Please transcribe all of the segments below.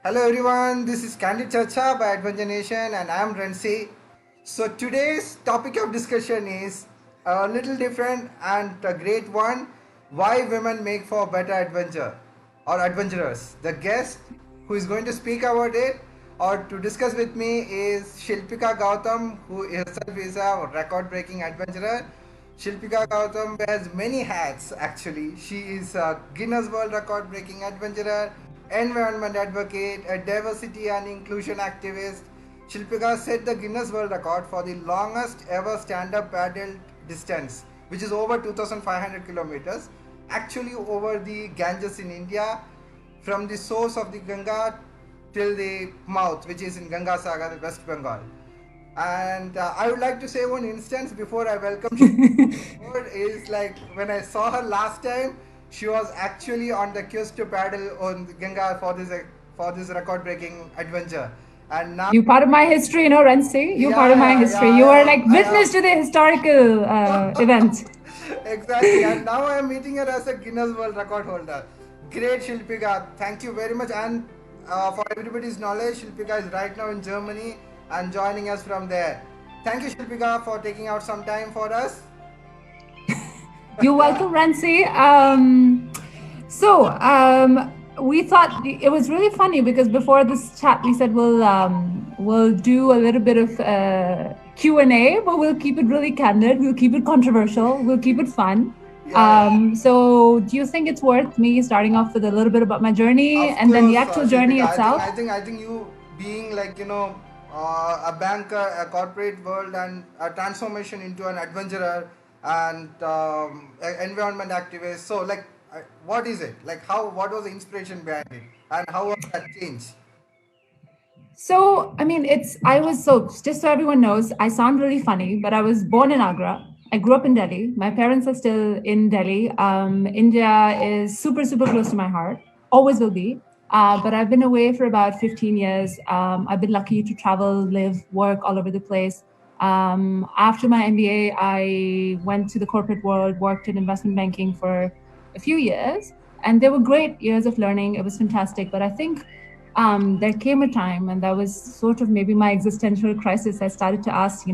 Hello everyone, this is Candid Chacha by Adventure Nation and I am Rensi. So today's topic of discussion is a little different and a great one. Why women make for better adventure or adventurers. The guest who is going to speak about it or to discuss with me is Shilpika Gautam, who herself is a record-breaking adventurer. Shilpika Gautam wears many hats actually. She is a Guinness World Record breaking adventurer, environment advocate, a diversity and inclusion activist. Shilpika set the Guinness World Record for the longest ever stand up paddle distance, which is over 2,500 kilometers, actually over the Ganges in India, from the source of the Ganga till the mouth, which is in Ganga Sagar, West Bengal. And I would like to say one instance before I welcome her is like when I saw her last time, she was actually on the quest to paddle on the Ganga for this record-breaking adventure. And now, You part of my history, Rensi. You part yeah, of my yeah, history. yeah, You are like I witness to the historical am. event. Exactly. And now I am meeting her as a Guinness World Record holder. Great, Shilpika. Thank you very much. And for everybody's knowledge, Shilpika is right now in Germany and joining us from there. Thank you, Shilpika, for taking out some time for us. You're welcome, Rensi. So we thought it was really funny because before this chat, we said we'll do a little bit of Q&A, but we'll keep it really candid. We'll keep it controversial. We'll keep it fun. Yeah. So do you think it's worth me starting off with a little bit about my journey Of and then the course, actual journey Shilpika. itself? I think you being like a banker, a corporate world, and a transformation into an adventurer and environment activist. So, like, what is it? Like, how? What was the inspiration behind it, and how was that changed? So, I mean, just so everyone knows, I sound really funny, but I was born in Agra. I grew up in Delhi. My parents are still in Delhi. India is super, super close to my heart, always will be. But I've been away for about 15 years. I've been lucky to travel, live, work all over the place. After my MBA, I went to the corporate world, worked in investment banking for a few years, and they were great years of learning. It was fantastic. But I think there came a time, and that was sort of maybe my existential crisis. I started to ask,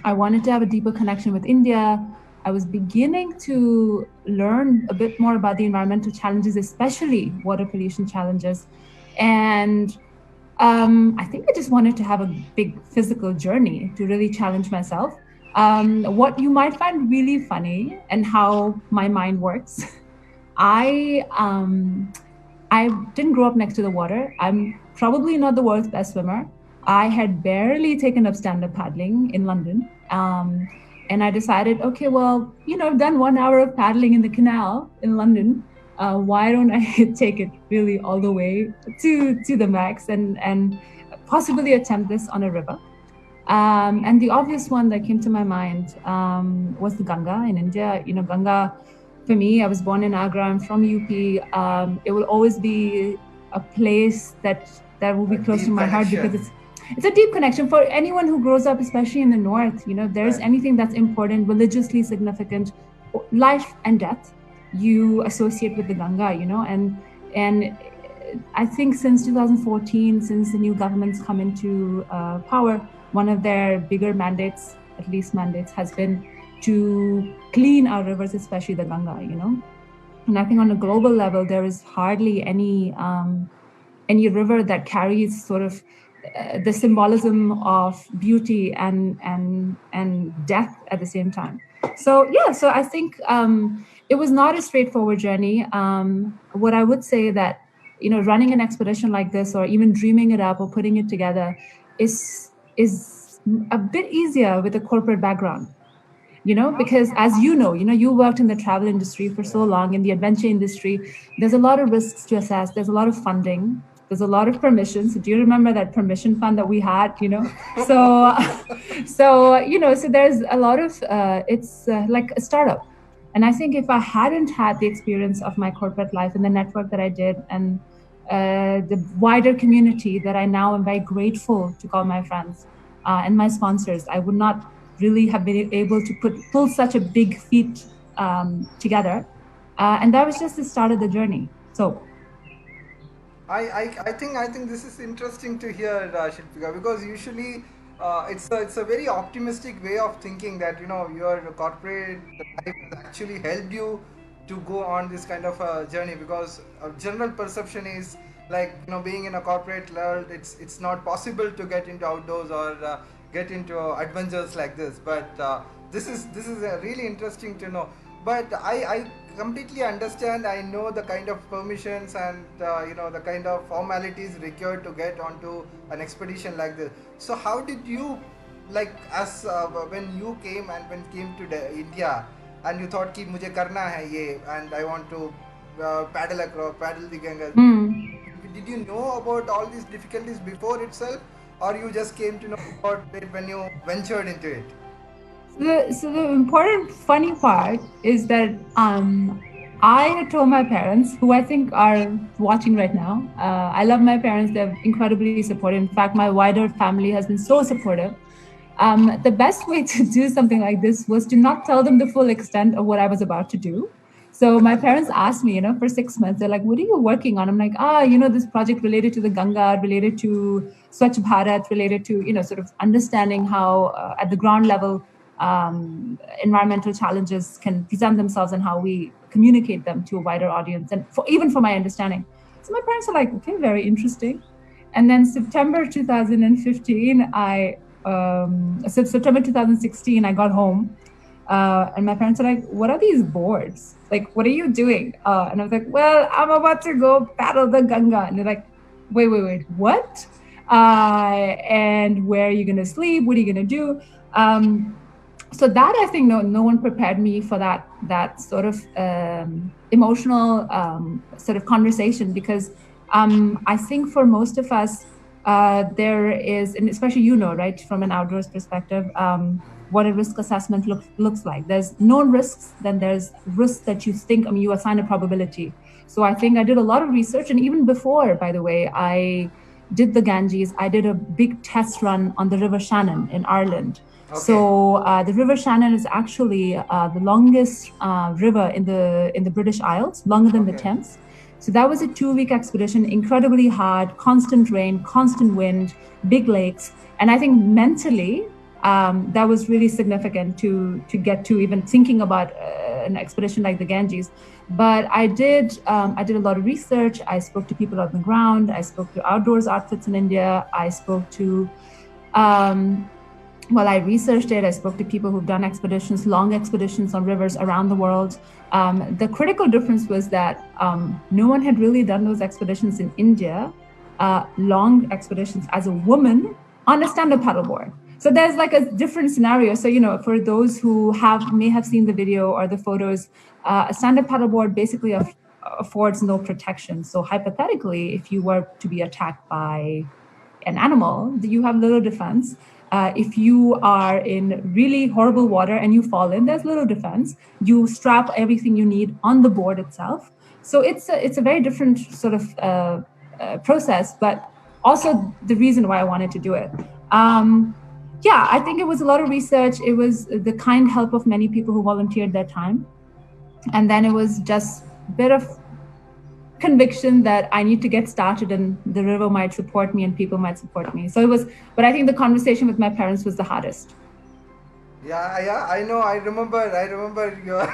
I wanted to have a deeper connection with India. I was beginning to learn a bit more about the environmental challenges, especially water pollution challenges. And I think I just wanted to have a big physical journey to really challenge myself. What you might find really funny and how my mind works. I I didn't grow up next to the water. I'm probably not the world's best swimmer. I had barely taken up stand-up paddling in London. And I decided, okay, well, I've done 1 hour of paddling in the canal in London. Why don't I take it really all the way to the max and possibly attempt this on a river? And the obvious one that came to my mind was the Ganga in India. Ganga, for me, I was born in Agra. I'm from UP. It will always be a place that will A be close to deep my heart because connection. it's a deep connection for anyone who grows up, especially in the north. If there's Right. anything that's important, religiously significant, life and death, you associate with the Ganga. And I think since 2014, since the new government's come into power, one of their bigger mandates, at least mandates, has been to clean our rivers, especially the Ganga. And I think on a global level, there is hardly any river that carries sort of the symbolism of beauty and death at the same time. So yeah, so I think it was not a straightforward journey. What I would say that running an expedition like this, or even dreaming it up or putting it together, is a bit easier with a corporate background. Because as you worked in the travel industry for so long, in the adventure industry, there's a lot of risks to assess, there's a lot of funding, there's a lot of permissions. Do you remember that permission fund that we had? So so there's a lot of it's like a startup. And I think if I hadn't had the experience of my corporate life and the network that I did, and the wider community that I now am very grateful to call my friends and my sponsors, I would not really have been able to pull such a big feat together. And that was just the start of the journey. So I think this is interesting to hear, Shilpika, because usually it's a very optimistic way of thinking that your corporate life has actually helped you to go on this kind of a journey, because general perception is like being in a corporate world, it's not possible to get into outdoors or get into adventures like this. But this is really interesting to know. But I completely understand. I know the kind of permissions and the kind of formalities required to get onto an expedition like this. So how did you, like, as when you came and when came to India, and you thought कि मुझे करना है ये, and I want to paddle the Ganges. Hmm. Did you know about all these difficulties before itself, or you just came to know about it when you ventured into it? So the important funny part is that I had told my parents, who I think are watching right now. I love my parents; they're incredibly supportive. In fact, my wider family has been so supportive. The best way to do something like this was to not tell them the full extent of what I was about to do. So my parents asked me, for 6 months, they're like, "What are you working on?" I'm like, this project related to the Ganga, related to Swachh Bharat, related to sort of understanding how at the ground level environmental challenges can present themselves and how we communicate them to a wider audience, and even for my understanding. So my parents are like, "Okay, very interesting." And then September 2015, September 2016, I got home. And my parents are like, "What are these boards? Like, what are you doing?" And I was like, "Well, I'm about to go paddle the Ganga." And they're like, wait, what? And where are you going to sleep? What are you going to do? So that, I think, no one prepared me for that sort of emotional sort of conversation, because I think for most of us, there is, and especially right, from an outdoors perspective, what a risk assessment looks like. There's known risks, then there's risks that you think, you assign a probability. So I think I did a lot of research, and even before, by the way, I did the Ganges, I did a big test run on the River Shannon in Ireland. Okay. So the River Shannon is actually the longest river in the British Isles, longer than the Okay. Thames. So that was a 2-week expedition, incredibly hard, constant rain, constant wind, big lakes. And I think mentally, that was really significant to get to even thinking about an expedition like the Ganges. But I did a lot of research. I spoke to people on the ground. I spoke to outdoors outfits in India. I spoke to I researched it. I spoke to people who've done expeditions, long expeditions on rivers around the world. The critical difference was that no one had really done those expeditions in India, long expeditions as a woman on a stand-up paddleboard. So there's like a different scenario. So, for those who may have seen the video or the photos, a stand-up paddleboard basically affords no protection. So hypothetically, if you were to be attacked by an animal, you have little defense. If you are in really horrible water and you fall in, there's little defense. You strap everything you need on the board itself. So it's a very different sort of process, but also the reason why I wanted to do it. I think it was a lot of research. It was the kind help of many people who volunteered their time. And then it was just a bit of conviction that I need to get started and the river might support me and people might support me. So it was, but I think the conversation with my parents was the hardest. Yeah, I know. I remember your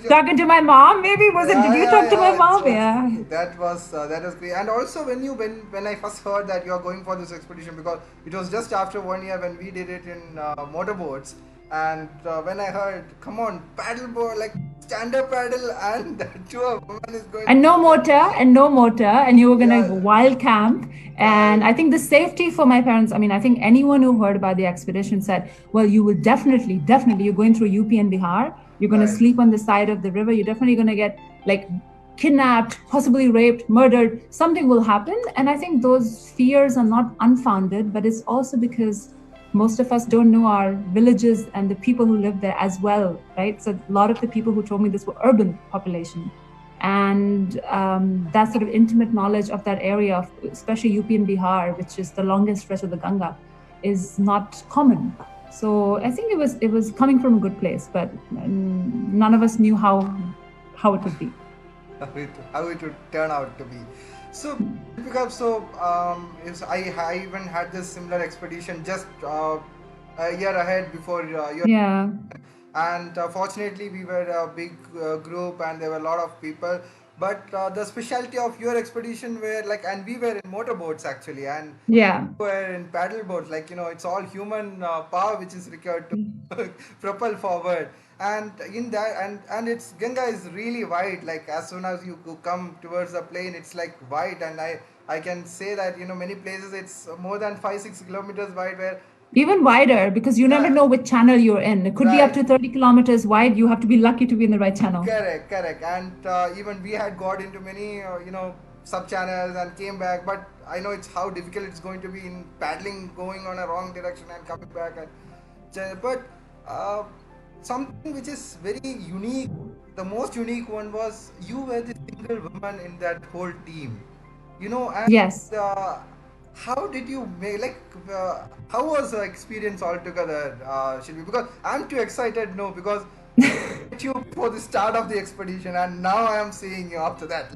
talking to my mom. Maybe did you talk to my mom? That was great. And also when I first heard that you are going for this expedition, because it was just after 1 year when we did it in motorboats, and when I heard, come on, paddleboard, like stand-up paddle, and to a woman is going. And no motor, and you were gonna wild camp. And I think the safety for my parents, I think anyone who heard about the expedition said, well, you will definitely, you're going through UP and Bihar, you're going to sleep on the side of the river, you're definitely going to get like kidnapped, possibly raped, murdered, something will happen. And I think those fears are not unfounded, but it's also because most of us don't know our villages and the people who live there as well, right? So a lot of the people who told me this were urban population. And that sort of intimate knowledge of that area, especially UP and Bihar, which is the longest stretch of the Ganga, is not common. So I think it was coming from a good place, but none of us knew how it would be. How it would turn out to be. So, because I even had this similar expedition just a year ahead before your, Yeah. and fortunately we were a big group and there were a lot of people. But the specialty of your expedition were like, and we were in motorboats actually, and Yeah. were in paddle boats, like it's all human power which is required to propel forward. And in that, and it's Ganga is really wide, like as soon as you come towards the plane it's like wide. And I can say that many places it's more than 5-6 kilometers wide, where Even wider, because you never yeah, know which channel you're in. It could be up right. to 30 kilometers wide. You have to be lucky to be in the right channel. Correct, correct. And even we had got into many, sub channels and came back. But I know it's how difficult it's going to be in paddling, going on a wrong direction and coming back. And but uh, something which is very unique, the most unique one was you were the single woman in that whole team. And Yes. how did you make, like, how was the experience altogether, Shilpi? Because I'm too excited, no, because met you before the start of the expedition, and now I am seeing you after that.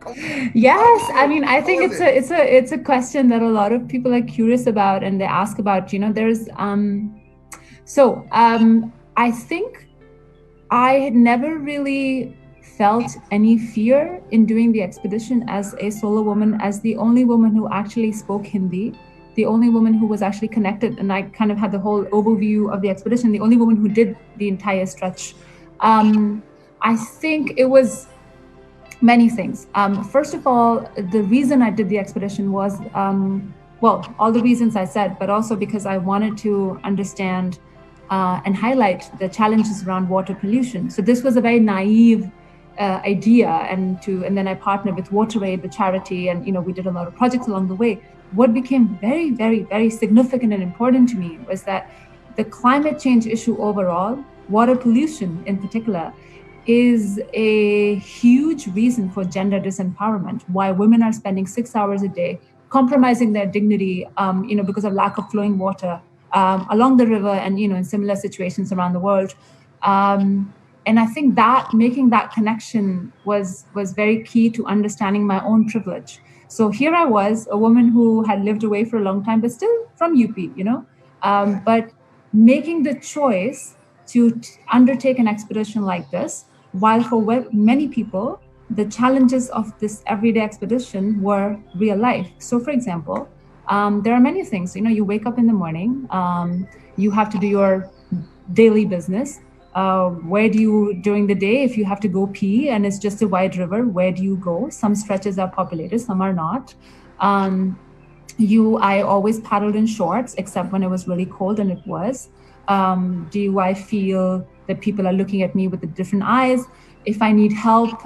Come on. How Yes, did I you? mean, I How think was it's it? a question that a lot of people are curious about, and they ask about. There's I think I had never really felt any fear in doing the expedition as a solo woman, as the only woman who actually spoke Hindi, the only woman who was actually connected, and I kind of had the whole overview of the expedition, the only woman who did the entire stretch. I think it was many things. First of all, the reason I did the expedition was, well, all the reasons I said, but also because I wanted to understand and highlight the challenges around water pollution. So this was a very naive idea, and then I partnered with WaterAid, the charity, and we did a lot of projects along the way. What became very, very, very significant and important to me was that the climate change issue overall, water pollution in particular, is a huge reason for gender disempowerment. Why women are spending 6 hours a day compromising their dignity, because of lack of flowing water along the river, and in similar situations around the world. And I think that making that connection was very key to understanding my own privilege. So here I was, a woman who had lived away for a long time, but still from UP, but making the choice to undertake an expedition like this, while for many people, the challenges of this everyday expedition were real life. So, for example, there are many things. You wake up in the morning, you have to do your daily business. Where do you, during the day, if you have to go pee and it's just a wide river, where do you go? Some stretches are populated, some are not. I always paddled in shorts, except when it was really cold, and it was. Do I feel that people are looking at me with the different eyes? If I need help,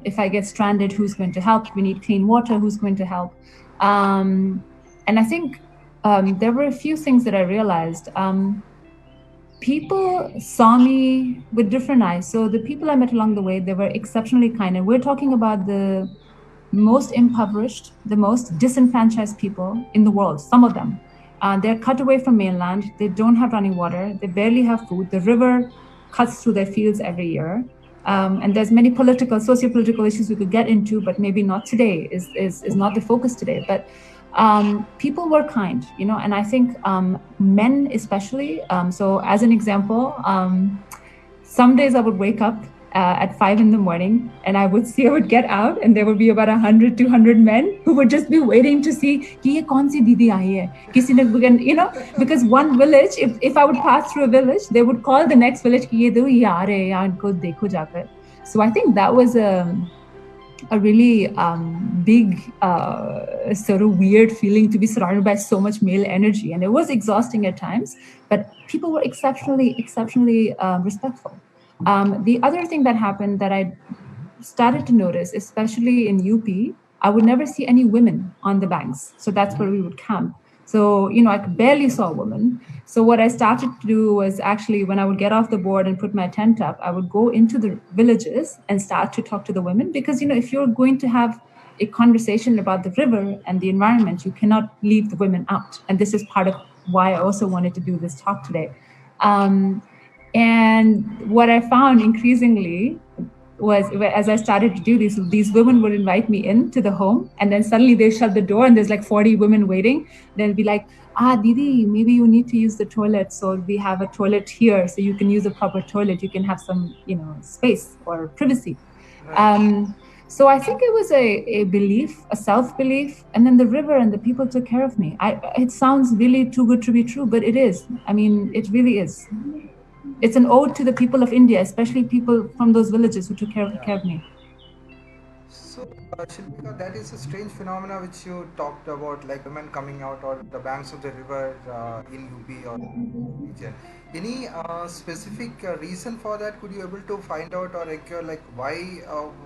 if I get stranded, who's going to help? We need clean water, who's going to help? And I think there were a few things that I realized. People saw me with different eyes. So the people I met along the way, they were exceptionally kind. And we're talking about the most impoverished, the most disenfranchised people in the world, some of them. They're cut away from mainland. They don't have running water. They barely have food. The river cuts through their fields every year. And there's many political, socio-political issues we could get into, but maybe not today, is not the focus today. But people were kind, and I think men especially. So as an example, some days I would wake up at 5 in the morning, and I would get out, and there would be about 100, 200 men who would just be waiting to see कि ये कौन सी दीदी आई है, किसी ने, because one village, if I would pass through a village, they would call the next village कि ये दो ये आ रहे हैं, इनको देखो जाकर. So I think that was a really big, sort of weird feeling to be surrounded by so much male energy, and it was exhausting at times. But people were exceptionally respectful. The other thing that happened that I started to notice, especially in UP, I would never see any women on the banks. So that's where we would camp. So, I barely saw a woman. So what I started to do was, actually, when I would get off the board and put my tent up, I would go into the villages and start to talk to the women. Because, if you're going to have a conversation about the river and the environment, you cannot leave the women out. And this is part of why I also wanted to do this talk today. And what I found increasingly, was as I started to do this, these women would invite me into the home, and then suddenly they shut the door and there's like 40 women waiting. They'll be like, Didi, maybe you need to use the toilet. So we have a toilet here, so you can use a proper toilet. You can have some, space or privacy. Right. So I think it was a belief, a self-belief, and then the river and the people took care of me. It sounds really too good to be true, but it is. I mean, it really is. It's an ode to the people of India, especially people from those villages who took care of me. So, Shilpika, that is a strange phenomena which you talked about, like women coming out on the banks of the river in UP or region. Any specific reason for that? Could you able to find out or occur like why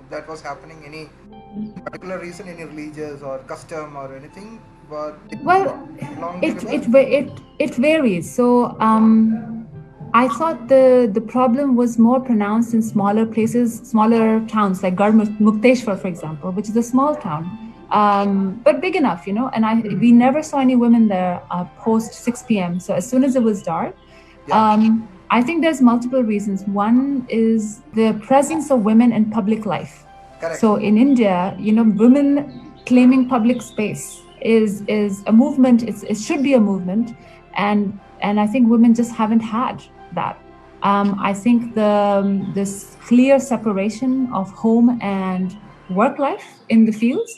that was happening? Any particular reason, any religious or custom or anything? But Well, along the it river. it va- it varies. So I thought the problem was more pronounced in smaller places, smaller towns like Mukteshwar, for example, which is a small town, but big enough, And we never saw any women there post 6 p.m. So as soon as it was dark, Yeah. I think there's multiple reasons. One is the presence of women in public life. Correct. So in India, women claiming public space is a movement. It should be a movement, and I think women just haven't had that. I think this clear separation of home and work life in the fields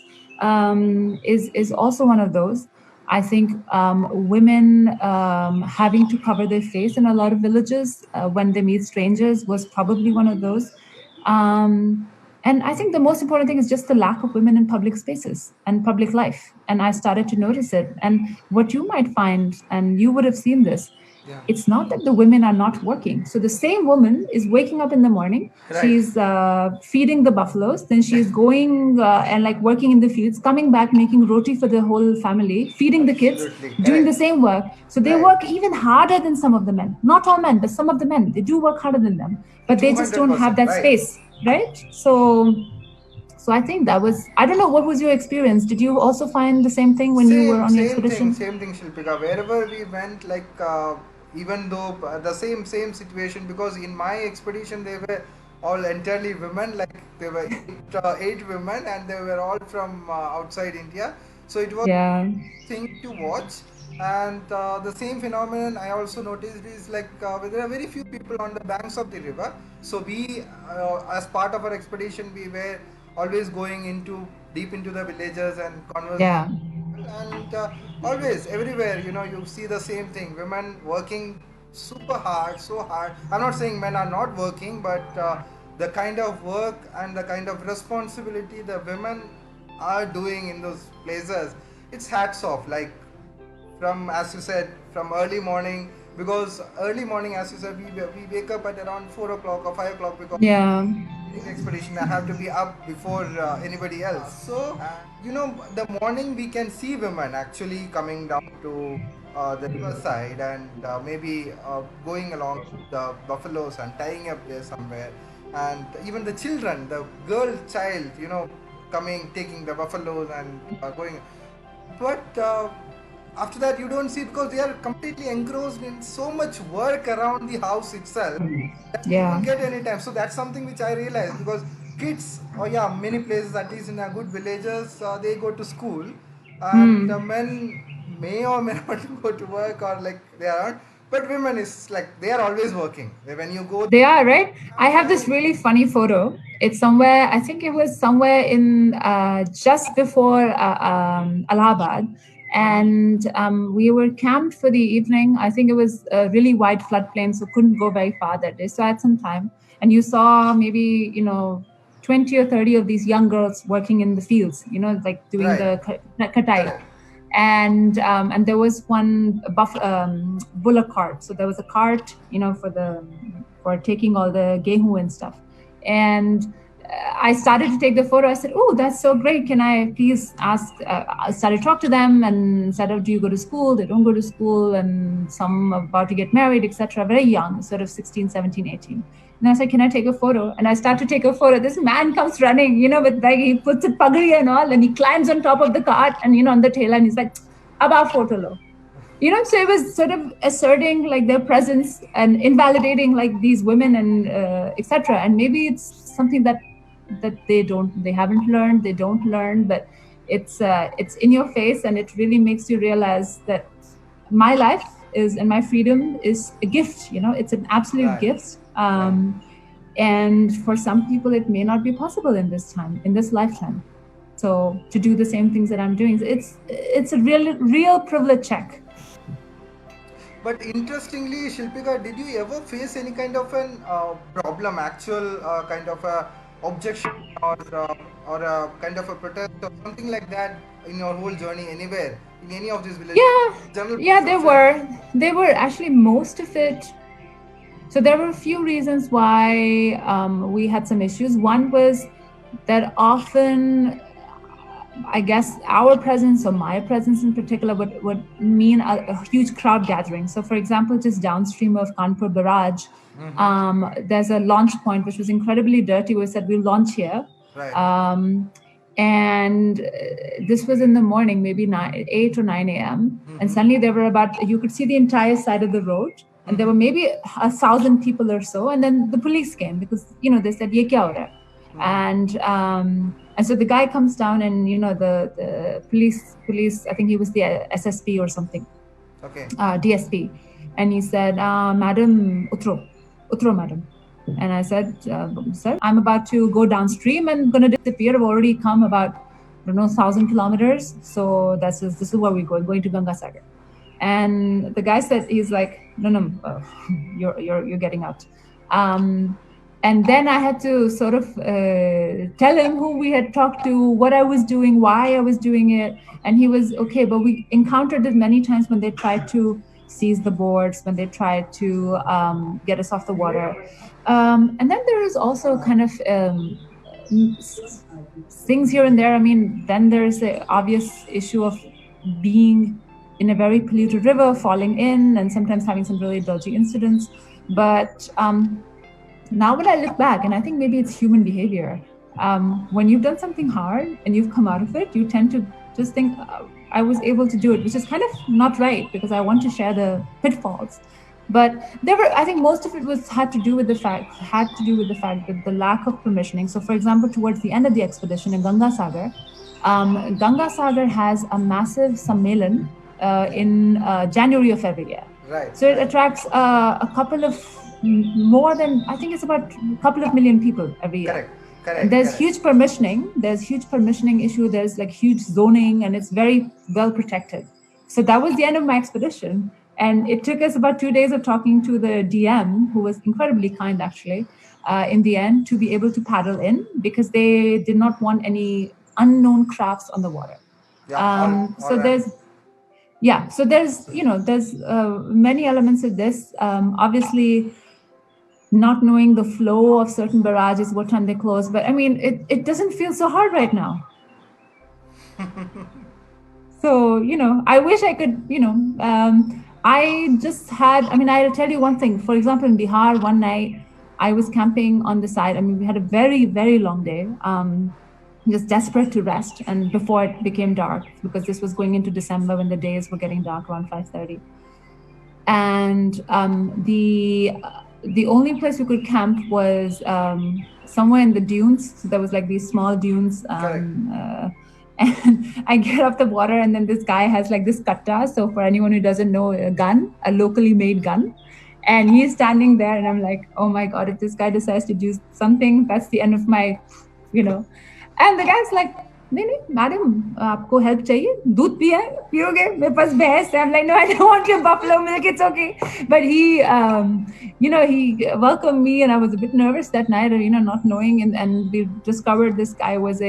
is also one of those. I think women having to cover their face in a lot of villages when they meet strangers was probably one of those. And I think the most important thing is just the lack of women in public spaces and public life. And I started to notice it. And what you might find, and you would have seen this, Yeah. it's not that the women are not working. So the same woman is waking up in the morning, Right. she's feeding the buffaloes, then she's going and like working in the fields, coming back, making roti for the whole family, feeding the kids, Absolutely. doing the Correct. same work. So they Right. work even harder than some of the men. Not all men, but some of the men. They do work harder than them, but they just don't have 200%, that right. space, right? So I think that was, I don't know, what was your experience? Did you also find the same thing when you were on your expedition? Same thing, Shilpika. Wherever we went, like even though the same situation, because in my expedition they were all entirely women. Like there were eight women, and they were all from outside India. So it was Yeah. thing to watch. And the same phenomenon I also noticed is like there are very few people on the banks of the river. So we, as part of our expedition, we were always going into deep into the villages and conversing. Yeah. And always everywhere, you see the same thing: women working super hard, so hard. I'm not saying men are not working, but the kind of work and the kind of responsibility the women are doing in those places, it's hats off. Like from, as you said, from early morning, because early morning, as you said, we wake up at around 4 o'clock or 5 o'clock, because Yeah. in expedition I have to be up before anybody else. So the morning we can see women actually coming down to the riverside, and maybe going along the buffaloes and tying up there somewhere, and even the children, the girl child, coming, taking the buffaloes and going. But after that you don't see, because they are completely engrossed in so much work around the house itself that you Yeah. don't get any time. So that's something which I realized, because kids, many places, at least in a good villages, they go to school, and men may or may not go to work, or like they aren't. But women is like they are always working. When you go, They are, right? I have this really funny photo. It's somewhere, I think it was somewhere in just before Allahabad. And we were camped for the evening. I think it was a really wide floodplain, so couldn't go very far that day. So I had some time. And you saw maybe, 20 or 30 of these young girls working in the fields, like doing Right. the katai. Correct. And there was one bullock cart. So there was a cart, for taking all the gehu and stuff. And I started to take the photo. I said, "Oh, that's so great! Can I please ask?" I started to talk to them and said, "Oh, do you go to school?" They don't go to school, and some are about to get married, etc. Very young, sort of 16, 17, 18. And I said, "Can I take a photo?" And I start to take a photo. This man comes running, with like he puts a pagri and all, and he climbs on top of the cart, and on the tail, and he's like, "Abba photo lo." So it was sort of asserting like their presence and invalidating like these women and etc. And maybe it's something that they haven't learned, they don't learn, but it's in your face, and it really makes you realize that my life is, and my freedom is a gift. It's an absolute Right. gift. And for some people it may not be possible in this lifetime, so to do the same things that I'm doing, it's a real privilege check. But interestingly, Shilpika, did you ever face any kind of an problem, actual kind of a objection, or a kind of a protest or something like that in your whole journey anywhere in any of these villages? General Yeah, perception. there were actually most of it. So there were a few reasons why we had some issues. One was that often, I guess, our presence, or my presence in particular, would mean a huge crowd gathering. So, for example, just downstream of Kanpur Barrage, there's a launch point which was incredibly dirty. We said we'll launch here. Right. And this was in the morning, maybe 8 or 9 a.m. And suddenly there were you could see the entire side of the road. And there were maybe 1,000 people or so. And then the police came because, they said, ye kya ho raha hai? And so the guy comes down, and the police, I think he was the SSP or something, Okay. DSP, and he said, "Madam, utro, madam." And I said, "Sir, I'm about to go downstream and going to disappear. I've already come about 1,000 kilometers, so this is where we're going to Ganga Sagar." And the guy said, he's like, "No, you're getting out." And then I had to sort of tell him who we had talked to, what I was doing, why I was doing it. And he was okay, but we encountered it many times when they tried to seize the boards, when they tried to get us off the water. And then there is also kind of things here and there. I mean, then there's the obvious issue of being in a very polluted river, falling in, and sometimes having some really dodgy incidents. But now when I look back, and I think maybe it's human behavior, when you've done something hard and you've come out of it, you tend to just think, I was able to do it, which is kind of not right, because I want to share the pitfalls. But I think most of it had to do with the fact that the lack of permissioning. So, for example, towards the end of the expedition in Ganga Sagar has a massive sammelan in January of every year. Right. So it attracts a couple of, more than, I think it's about a couple of million people every year. Correct. There's huge permissioning issue. There's like huge zoning, and it's very well protected. So that was the end of my expedition. And it took us about 2 days of talking to the DM, who was incredibly kind, actually, in the end, to be able to paddle in, because they did not want any unknown crafts on the water. So there's many elements of this. Obviously, not knowing the flow of certain barrages, what time they close. But I mean, it doesn't feel so hard right now. So, I wish I could, I'll tell you one thing. For example, in Bihar, one night I was camping on the side. I mean, we had a very, very long day, just desperate to rest. And before it became dark, because this was going into December when the days were getting dark around 5:30. And the only place we could camp was somewhere in the dunes. So there was like these small dunes. And I get off the water, and then this guy has like this katta. So for anyone who doesn't know, a gun, a locally made gun. And he's standing there, and I'm like, oh my God, if this guy decides to do something, that's the end of my, And the guy's like, नहीं madam आपको help चाहिए दूध पियोगे मेरे पास भैंस है. I'm like, no, I don't want your buffalo milk, it's okay. But he he welcomed me, and I was a bit nervous that night, not knowing, and we discovered this guy was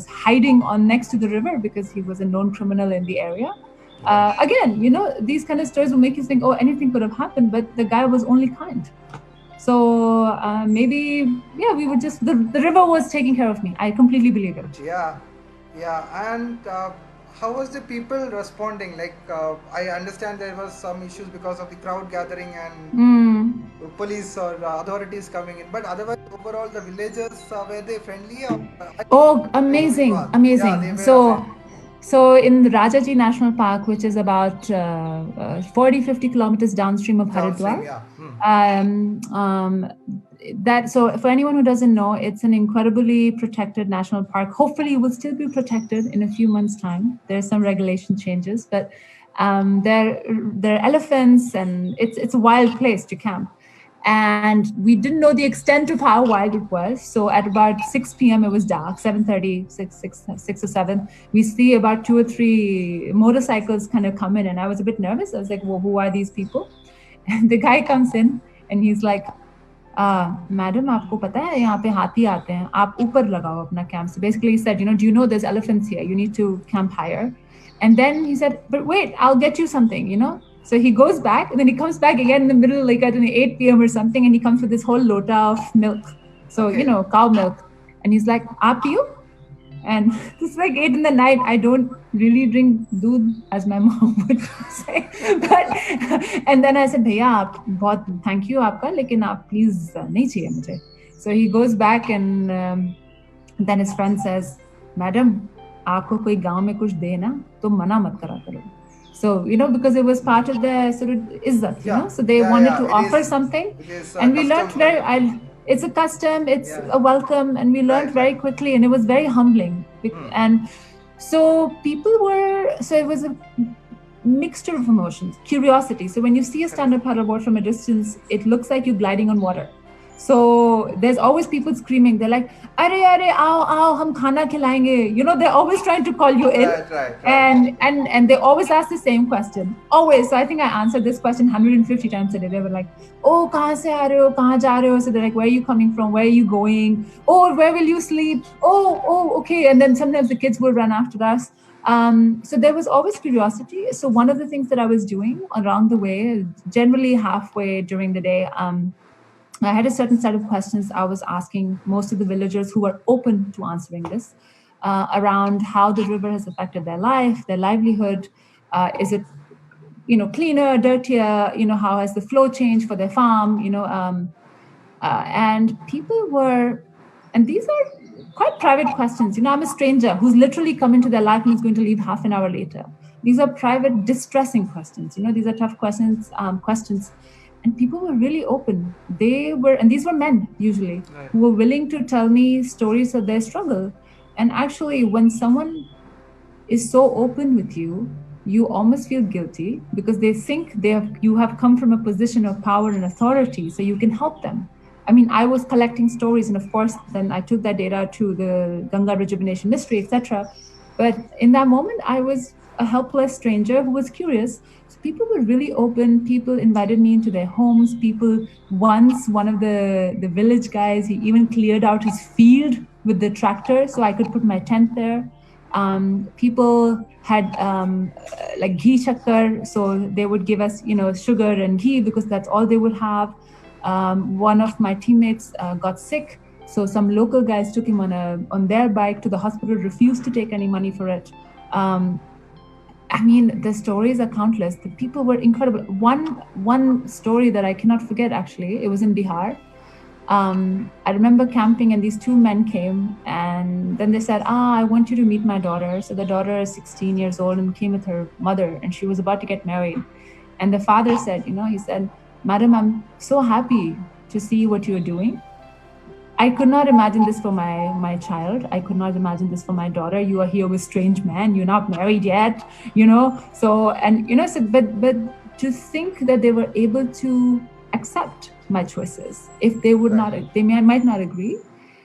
hiding on next to the river because he was a known criminal in the area. Again, these kind of stories will make you think, oh, anything could have happened, but the guy was only kind. So maybe, we were just, the river was taking care of me. I completely believe it. Yeah, and how was the people responding? Like, I understand there was some issues because of the crowd gathering and police or authorities coming in, but otherwise, overall, the villagers, were they friendly? Amazing. Yeah, so in the Rajaji National Park, which is about 40-50 kilometers downstream of Haridwar, so for anyone who doesn't know, it's an incredibly protected national park. Hopefully, it will still be protected in a few months' time. There's some regulation changes, but there are elephants, and it's a wild place to camp. And we didn't know the extent of how wild it was. So at about 6 p.m. it was dark, 7:30, 6 or 7. We see about 2 or 3 motorcycles kind of come in, and I was a bit nervous. I was like, well, who are these people? And the guy comes in and he's like, madam आपको पता है यहाँ पे हाथी आते हैं, आप ऊपर लगाओ अपना camp. So basically he said, do you know there's elephants here, you need to camp higher. And then he said, but wait, I'll get you something. So he goes back, and then he comes back again in the middle, like at 8 p.m. or something, and he comes with this whole lota of milk. So, Okay. Cow milk. And he's like, aap piyo? And it's like 8 in the night. I don't really drink doodh, as my mom would say. And then I said, Bhaiya, thank you aapka, lekin aap please nahi chahiye mujhe. So he goes back, and then his friend says, Madam, aapko koi gaon mein kuch de na, to mana mat kara karo. So, because it was part of the sort of izzat, so they wanted to offer something. And we learned it's a custom, it's a welcome, and we learned very quickly, and it was very humbling. And so it was a mixture of emotions, curiosity. So when you see a stand-up paddleboard from a distance, it looks like you're gliding on water. So there's always people screaming. They're like, "Arey, aao, hum khana khilayenge." They're always trying to call you in. Right. And they always ask the same question. Always. So I think I answered this question 150 times a day. They were like, "Oh, kahan se aa rahe ho? Kahan ja rahe ho?" So they're like, "Where are you coming from? Where are you going? Oh, where will you sleep? Oh, okay." And then sometimes the kids will run after us. So there was always curiosity. So one of the things that I was doing along the way, generally halfway during the day, I had a certain set of questions I was asking most of the villagers who were open to answering this around how the river has affected their life, their livelihood. Is it, cleaner, dirtier? How has the flow changed for their farm? And people were, and these are quite private questions. I'm a stranger who's literally come into their life and is going to leave half an hour later. These are private, distressing questions. These are tough questions. And people were really open. And these were men usually, who were willing to tell me stories of their struggle. And actually, when someone is so open with you, you almost feel guilty because they think you have come from a position of power and authority, so you can help them. I mean, I was collecting stories, and of course, then I took that data to the Ganga Rejuvenation Mystery, etc. But in that moment, I was a helpless stranger who was curious. So people were really open. People invited me into their homes. Once one of the village guys, he even cleared out his field with the tractor so I could put my tent there. People had like ghee shakkar, so they would give us, sugar and ghee because that's all they would have. One of my teammates got sick, so some local guys took him on their bike to the hospital, refused to take any money for it. I mean, the stories are countless. The people were incredible. One story that I cannot forget, actually, it was in Bihar. I remember camping, and these two men came, and then they said, I want you to meet my daughter. So the daughter is 16 years old and came with her mother, and she was about to get married. And the father said, he said, Madam, I'm so happy to see what you're doing. I could not imagine this for my child. I could not imagine this for my daughter. You are here with strange men. You're not married yet, So, and, so, but to think that they were able to accept my choices, if they would not, they might not agree.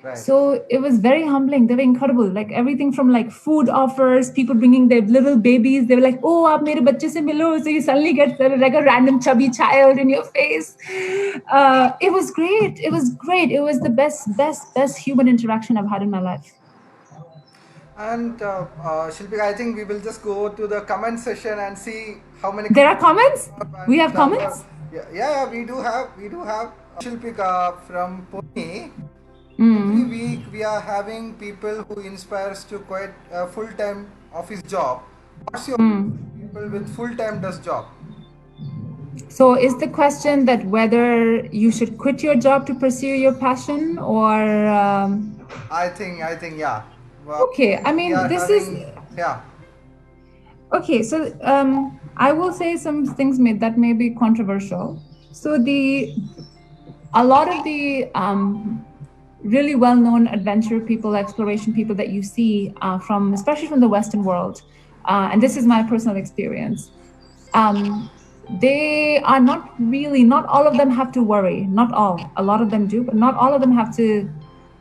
Right. So it was very humbling. They were incredible. Like everything from like food offers, people bringing their little babies. They were like, "Oh, aap mere bacche se milo." So you suddenly get like a random chubby child in your face. It was great. It was great. It was the best human interaction I've had in my life. And Shilpika, I think we will just go to the comment session and see how many. There are comments. We have comments. Yeah, we do have. Shilpika from Pune. Every week we are having people who inspires to quit a full-time office job. What's your people with full-time does job? So is the question that whether you should quit your job to pursue your passion, or I think yeah. Well, okay, I mean yeah. Okay, so I will say some things that may be controversial. So a lot of the really well-known adventure people, exploration people that you see from, especially from the Western world, and this is my personal experience, they are not really, not all of them have to worry, not all, a lot of them do, but not all of them have to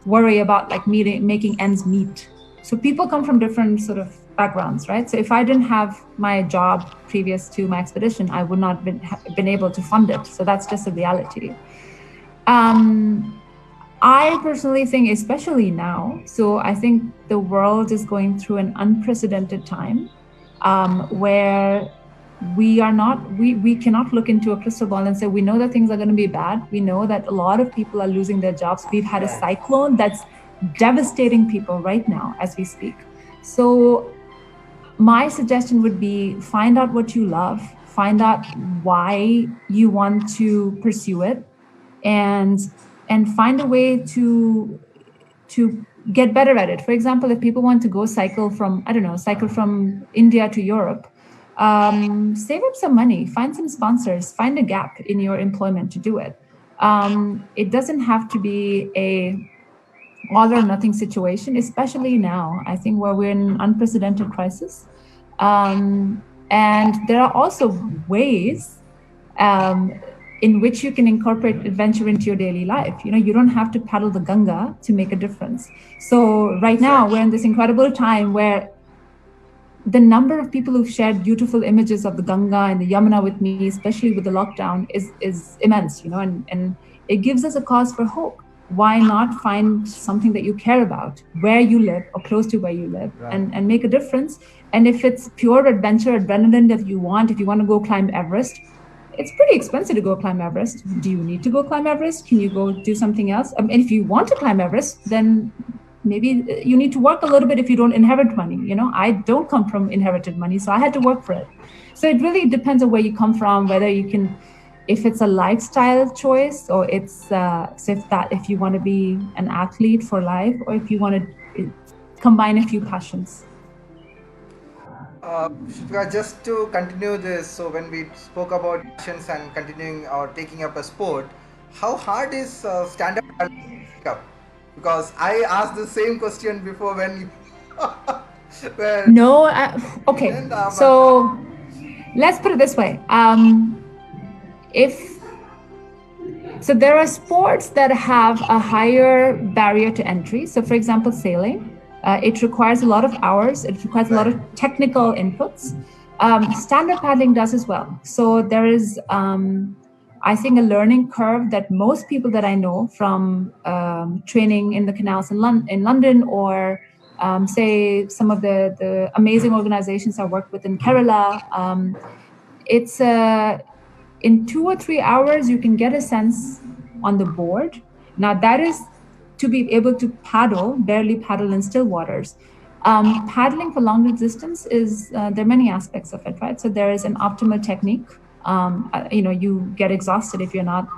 worry about like making ends meet. So people come from different sort of backgrounds, right? So if I didn't have my job previous to my expedition, I would not been able to fund it. So that's just a reality. I personally think, especially now, so I think the world is going through an unprecedented time where we cannot look into a crystal ball and say, we know that things are going to be bad. We know that a lot of people are losing their jobs. We've had a cyclone that's devastating people right now as we speak. So my suggestion would be find out what you love, find out why you want to pursue it, and find a way to get better at it. For example, if people want to go cycle from India to Europe, save up some money, find some sponsors, find a gap in your employment to do it. It doesn't have to be a all or nothing situation, especially now. I think where we're in an unprecedented crisis. And there are also ways in which you can incorporate adventure into your daily life. You don't have to paddle the Ganga to make a difference. So right now we're in this incredible time where the number of people who've shared beautiful images of the Ganga and the Yamuna with me, especially with the lockdown, is immense, and it gives us a cause for hope. Why not find something that you care about where you live or close to where you live, Right. and make a difference? And if it's pure adventure, adrenaline that you want, if you want to go climb Everest, it's pretty expensive to go climb Everest. Do you need to go climb Everest? Can you go do something else? And if you want to climb Everest, then maybe you need to work a little bit if you don't inherit money. I don't come from inherited money, so I had to work for it. So it really depends on where you come from, whether you can, if it's a lifestyle choice, or it's if you want to be an athlete for life, or if you want to combine a few passions. Shivika, just to continue this, so when we spoke about passions and continuing or taking up a sport, how hard is stand-up paddling to pick up? Because I asked the same question before when you, when No, okay. and So let's put it this way. So there are sports that have a higher barrier to entry. So for example, sailing, it requires a lot of hours. It requires a lot of technical inputs. Stand-up paddling does as well. So there is, I think, a learning curve that most people that I know from training in the canals in London, or say some of the amazing organizations I work with in Kerala, it's in 2 or 3 hours you can get a sense on the board. Now that is to be able to barely paddle in still waters. Paddling for longer distance is there are many aspects of it, right? So there is an optimal technique. You get exhausted if you're not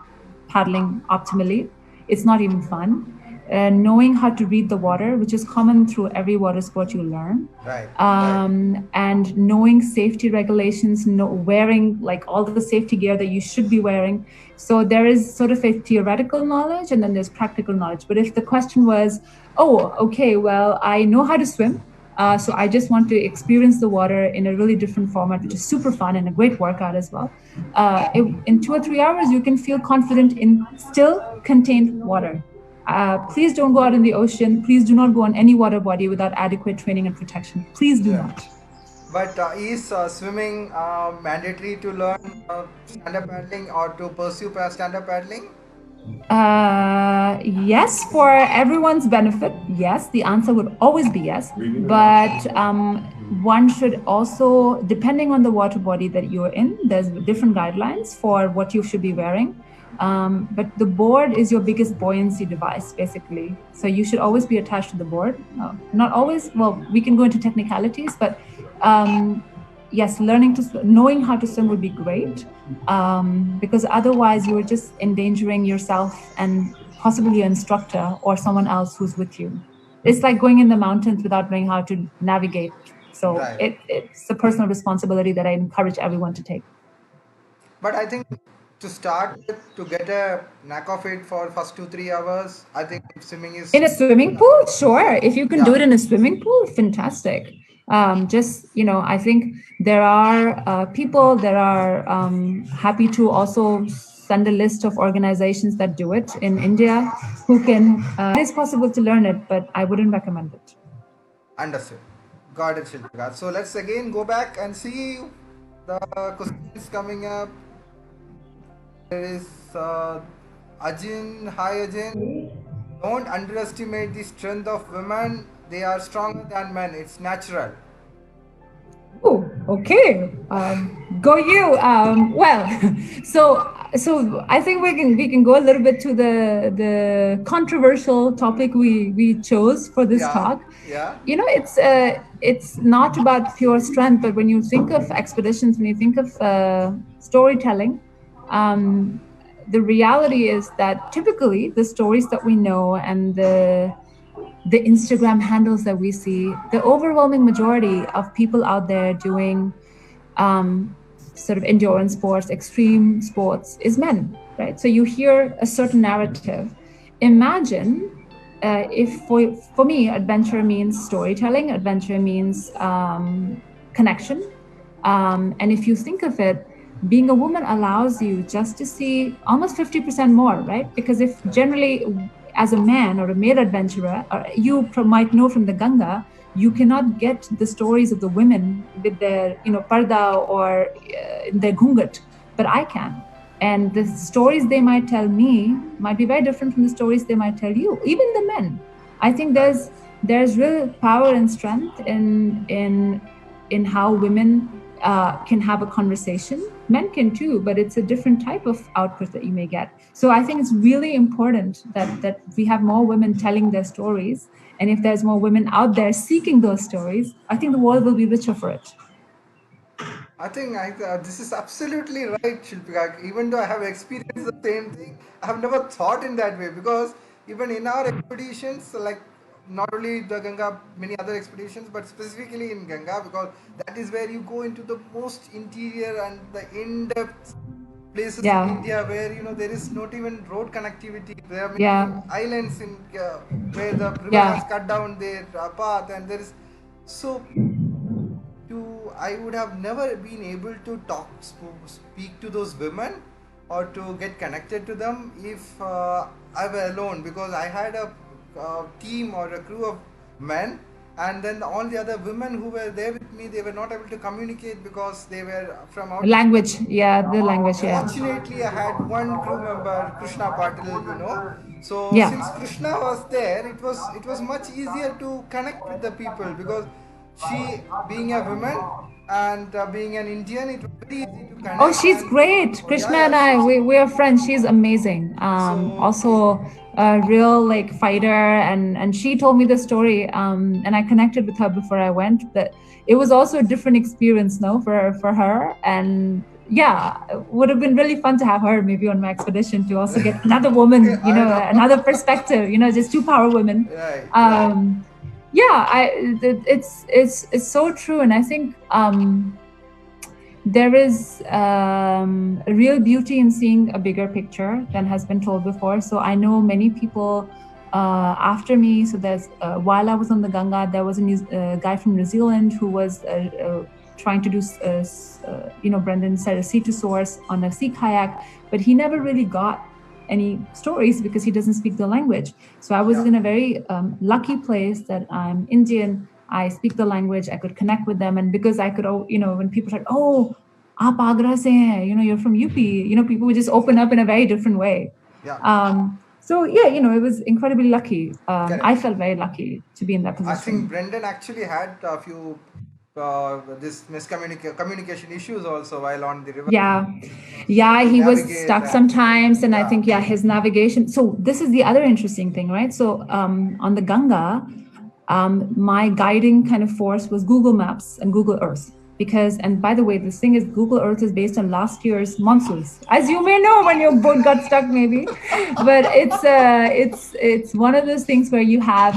paddling optimally. It's not even fun. Knowing how to read the water, which is common through every water sport you learn. right, And knowing safety regulations, wearing like all the safety gear that you should be wearing. So there is sort of a theoretical knowledge, and then there's practical knowledge. But if the question was, oh, okay, well, I know how to swim, so I just want to experience the water in a really different format, which is super fun and a great workout as well. In 2 or 3 hours, you can feel confident in still contained water. Please don't go out in the ocean. Please do not go on any water body without adequate training and protection. Please do not. But is swimming mandatory to learn stand-up paddling or to pursue stand-up paddling? Yes, for everyone's benefit, yes. The answer would always be yes. But one should also, depending on the water body that you're in, there's different guidelines for what you should be wearing. But the board is your biggest buoyancy device, basically. So you should always be attached to the board. Not always. Well, we can go into technicalities, but yes, knowing how to swim would be great, because otherwise you are just endangering yourself and possibly your instructor or someone else who's with you. It's like going in the mountains without knowing how to navigate. So Right. it's a personal responsibility that I encourage everyone to take. But I think to start with, to get a knack of it for first 2 3 hours, I think swimming is In a swimming pool, sure. If you can do yeah. it in a swimming pool, fantastic. Just, I think there are people that are happy to also send a list of organizations that do it in India who can. It is possible to learn it, but I wouldn't recommend it. Understood. Got it, Shilpika. So let's again go back and see the questions coming up. There is Ajin. Hi, Ajin. Don't underestimate the strength of women. They are stronger than men. It's natural. Oh, okay. Go you. Well, so I think we can go a little bit to the controversial topic we chose for this Yeah. talk. Yeah. It's not about pure strength, but when you think of expeditions, when you think of storytelling, the reality is that typically the stories that we know and the Instagram handles that we see, the overwhelming majority of people out there doing sort of endurance sports, extreme sports, is men, right? So you hear a certain narrative. Imagine if for me, adventure means storytelling, adventure means connection. And if you think of it, being a woman allows you just to see almost 50% more, right? Because if generally, as a man or a male adventurer, you might know from the Ganga, you cannot get the stories of the women with their, parda or their gungat, but I can. And the stories they might tell me might be very different from the stories they might tell you, even the men. I think there's real power and strength in how women can have a conversation. Men can too, but it's a different type of output that you may get. So I think it's really important that we have more women telling their stories. And if there's more women out there seeking those stories, I think the world will be richer for it. I think this is absolutely right, Shilpika. Even though I have experienced the same thing, I have never thought in that way because even in our expeditions, like not only the Ganga, many other expeditions, but specifically in Ganga, because that is where you go into the most interior and the in-depth places Yeah. in India where there is not even road connectivity. There are many Yeah. islands in where the river Yeah. has cut down their path, and there is so I would have never been able to speak to those women or to get connected to them if I were alone, because I had a team or a crew of men, and then all the other women who were there with me, they were not able to communicate because they were from out. Language. Yeah, the language. Yeah. Fortunately, I had one crew member, Krishna Patil. So Yeah. since Krishna was there, it was much easier to connect with the people because she, being a woman and being an Indian, it was very easy to connect. Oh, she's and- great. Krishna Yeah, and I, we are friends. She's amazing. So- Also a real fighter, and she told me the story. And I connected with her before I went. But it was also a different experience, no, for her. And yeah, it would have been really fun to have her maybe on my expedition to also get another woman, I know. another perspective. Just two power women. Right. Yeah, it's so true, and I think there is a real beauty in seeing a bigger picture than has been told before. So I know many people after me. So there's while I was on the Ganga, there was a guy from New Zealand who was trying to do, Brendan said, a sea to source on a sea kayak, but he never really got any stories because he doesn't speak the language. So I was in a very lucky place that I'm Indian. I speak the language. I could connect with them, and because I could, when people said, "Oh, aap Agra se hain," you're from UP. People would just open up in a very different way. Yeah. So yeah, it was incredibly lucky. Correct. I felt very lucky to be in that position. I think Brendan actually had a few this communication issues also while on the river. Yeah, he was Navigate stuck and- sometimes, and I Yeah. think his navigation. So this is the other interesting thing, right? So on the Ganga, my guiding kind of force was Google Maps and Google Earth. And by the way, this thing is Google Earth is based on last year's monsoons, as you may know when your boat got stuck, maybe. But it's one of those things where you have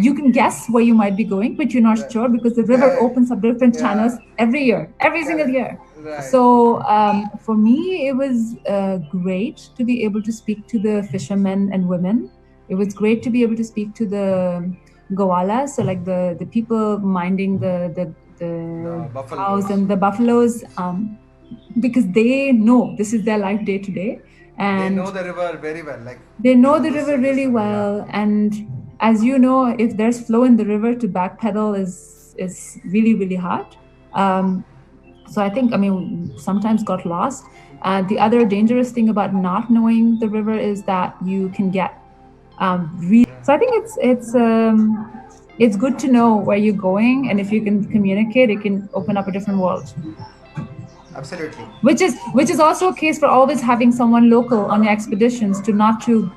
you can guess where you might be going, but you're not Right. sure because the river Yeah. opens up different Yeah. channels every year, every single Correct. year. Right. So for me, it was great to be able to speak to the fishermen and women. It was great to be able to speak to the goala, so like the people minding the cows Buffaloes. and the buffaloes, because they know this is their life day to day, They and know the river very well. Like they know the this river and this really and well. And as you know, if there's flow in the river, to backpedal is really, really hard. So I think, I mean, sometimes got lost. The other dangerous thing about not knowing the river is that you can get really. So I think it's good to know where you're going, and if you can communicate, it can open up a different world. Absolutely. Which is also a case for always having someone local on your expeditions to not to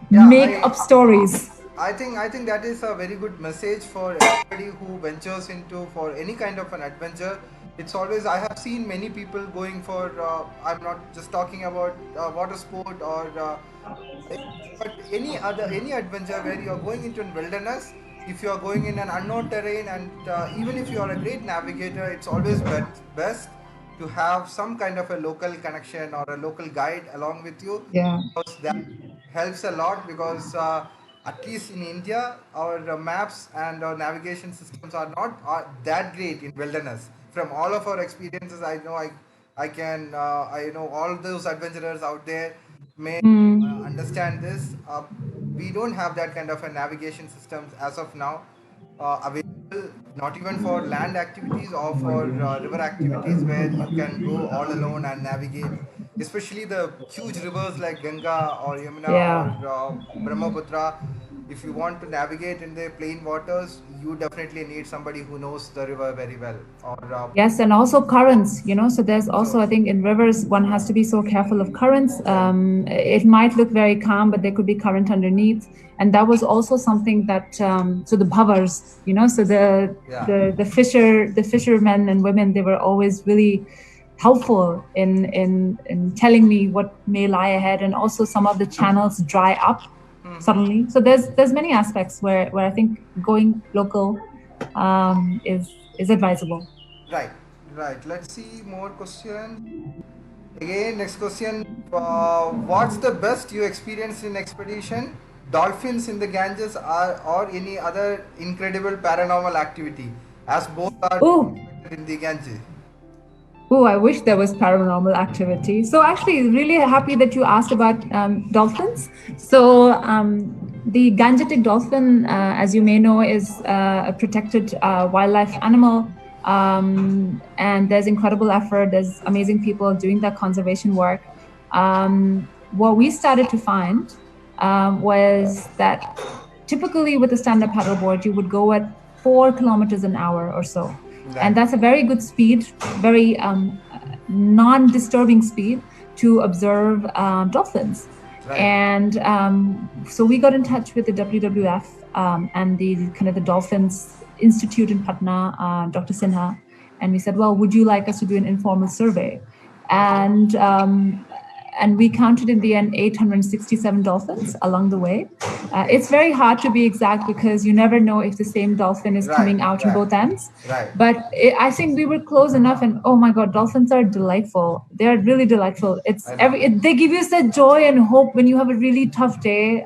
Yeah, make up stories. I think that is a very good message for everybody who ventures into for any kind of an adventure. It's always I have seen many people going for. I'm not just talking about water sport or but any adventure where you are going into a wilderness. If you are going in an unknown terrain, and even if you are a great navigator, it's always best to have some kind of a local connection or a local guide along with you. Yeah. Because that helps a lot because at least in India, our maps and our navigation systems are not that great in wilderness. From all of our experiences, I know all those adventurers out there may understand this. We don't have that kind of a navigation systems as of now available, not even for land activities or for river activities where you can go all alone and navigate, especially the huge rivers like Ganga or Yamuna Yeah. or Brahmaputra. If you want to navigate in the plain waters, you definitely need somebody who knows the river very well. Or Yes, and also currents, you know. So there's also, I think, in rivers, one has to be so careful of currents. It might look very calm, but there could be current underneath. And that was also something that, so the bhavars, you know, so the fishermen and women, they were always really helpful in telling me what may lie ahead, and also some of the channels dry up suddenly. So there's many aspects where I think going local is advisable. Right, right. Let's see more questions. Again, next question. What's the best you experienced in expedition? Dolphins in the Ganges or any other incredible paranormal activity, as both are Oh, in the Ganges. oh, I wish there was paranormal activity. So actually, really happy that you asked about dolphins. So the Gangetic dolphin, as you may know, is a protected wildlife animal. And there's incredible effort. There's amazing people doing that conservation work. What we started to find was that typically with a stand-up paddleboard, you would go at 4 kilometers an hour or so. And that's a very good speed, very non-disturbing speed to observe dolphins. Right. And so we got in touch with the WWF and the kind of the Dolphins Institute in Patna, Dr. Sinha, and we said, well, would you like us to do an informal survey? And we counted in the end 867 dolphins along the way. It's very hard to be exact because you never know if the same dolphin is coming out on both ends. Right. But I think we were close enough, and oh my God, dolphins are delightful. They are really delightful. They give you such joy and hope when you have a really tough day.